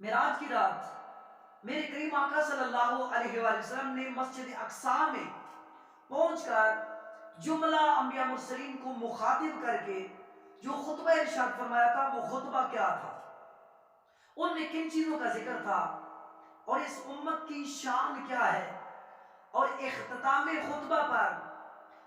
معراج کی رات میرے کریم آقا صلی اللہ علیہ وآلہ وسلم نے مسجد اقصی میں پہنچ کر جملہ انبیاء مرسلین کو مخاطب کر کے جو خطبہ ارشاد فرمایا تھا وہ خطبہ کیا تھا، ان میں کن چیزوں کا ذکر تھا اور اس امت کی شان کیا ہے، اور اختتام خطبہ پر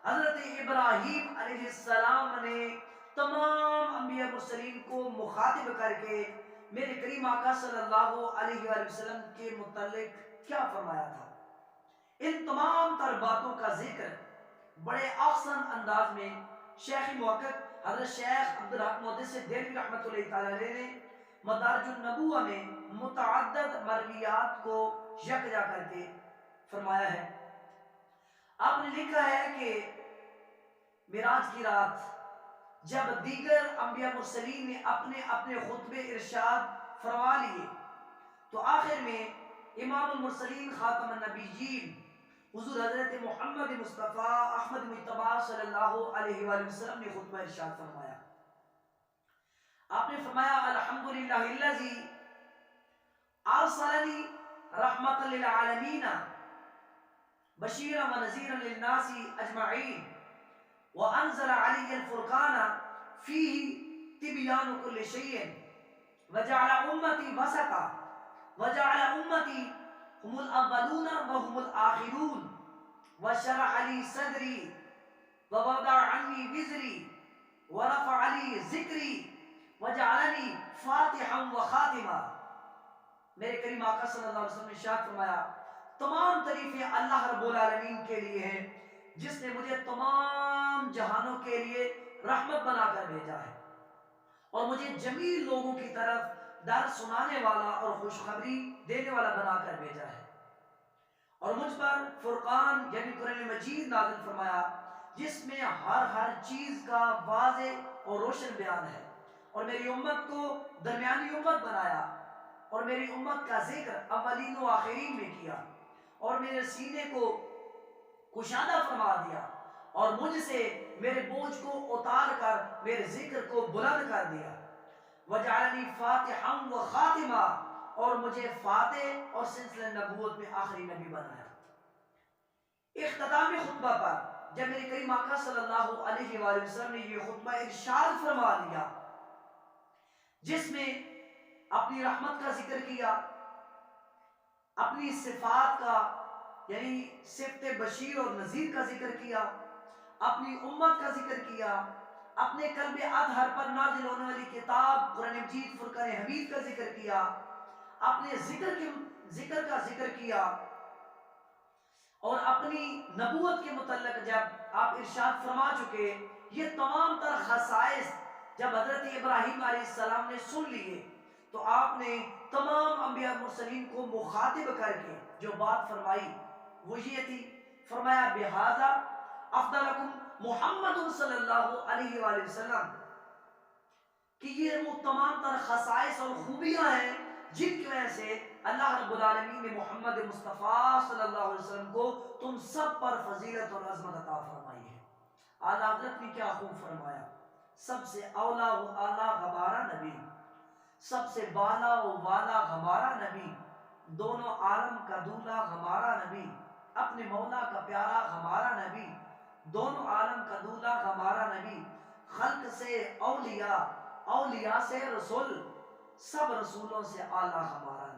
حضرت ابراہیم علیہ السلام نے تمام انبیاء مرسلین کو مخاطب کر کے میرے کریم آقا صلی اللہ علیہ وآلہ وسلم کے متعلق کیا فرمایا تھا، ان تمام تر باتوں کا ذکر بڑے احسن انداز میں شیخ محقق حضرت شیخ عبدالحق محدث دہلوی رحمۃ اللہ تعالی علیہ نے مدارج النبوہ میں متعدد مرویات کو یکجا کر کے فرمایا ہے۔ آپ نے لکھا ہے کہ معراج کی رات جب دیگر انبیاء مرسلین نے اپنے اپنے خطبے ارشاد فرما لیے تو آخر میں امام المرسلین خاتم النبیین حضور حضرت محمد مصطفیٰ احمد مجتبیٰ صلی اللہ علیہ وآلہ وسلم نے خطبہ ارشاد فرمایا۔ آپ نے فرمایا الحمدللہ الذی ارسلنی رحمۃ للعالمین بشیرا ونذیرا للناس اجمعین وانزل علی الفرقان فیہ تبیان کل شیء وجعل امتی وسطا وجعل امتی هم الاولون وهم الاخرون وشرح لي صدري ووضع عني وزري ورفع لي ذکری وجعلنی فاتحا وخاتما۔ میرے کریم آقا صلی اللہ علیہ وسلم نے ارشاد فرمایا تمام تعریفیں اللہ رب العالمین کے لیے ہیں جس نے مجھے تمام جہانوں کے لیے رحمت بنا کر بھیجا ہے اور مجھے جمیل لوگوں کی طرف در سنانے والا اور خوشخبری دینے والا بنا کر بھیجا ہے، اور مجھ پر فرقان یعنی قرآن مجید نازل فرمایا جس میں ہر چیز کا واضح اور روشن بیان ہے، اور میری امت کو درمیانی امت بنایا اور میری امت کا ذکر اولین و آخرین میں کیا اور میرے سینے کو کشادہ فرما دیا اور مجھ سے میرے بوجھ کو اتار کر میرے ذکر کو بلند کر دیا، وجعلنی فاتحا و خاتمہ، اور مجھے فاتح اور سلسلہ نبوت میں آخری نبی بنایا۔ اختتام خطبہ پر جب میرے کریم آقا صلی اللہ علیہ وآلہ وسلم نے یہ خطبہ ارشاد فرما دیا جس میں اپنی رحمت کا ذکر کیا، اپنی صفات کا یعنی صفت بشیر اور نذیر کا ذکر کیا، اپنی امت کا ذکر کیا، اپنے قلب اطہر پر نازل ہونے والی کتاب قرآن مجید فرقان حمید کا ذکر کیا، اپنے ذکر کا ذکر کیا، اور اپنی نبوت کے متعلق جب آپ ارشاد فرما چکے یہ تمام تر خصائص جب حضرت ابراہیم علیہ السلام نے سن لیے تو آپ نے تمام انبیاء مرسلین کو مخاطب کر کے جو بات فرمائی وہ یہ تھی، فرمایا بہذا افضلکم محمد صلی اللہ علیہ وآلہ وسلم، کہ یہ وہ تمام تر خصائص اور خوبیاں ہیں جن کی وجہ سے اللہ رب العالمین نے محمد مصطفیٰ صلی اللہ علیہ وسلم کو تم سب پر فضیلت اور عظمت عطا فرمائی ہے۔ اعلیٰ حضرت نے کیا خوب فرمایا، سب سے اولا و اعلیٰ ہمارا نبی، سب سے بالا و والا ہمارا نبی، دونوں عالم کا دولہ ہمارا نبی، اپنے مولا کا پیارا ہمارا نبی، دونوں عالم کا دولہ ہمارا نبی، خلق سے اولیاء، اولیاء سے رسول، سب رسولوں سے اعلیٰ ہمارا نبی۔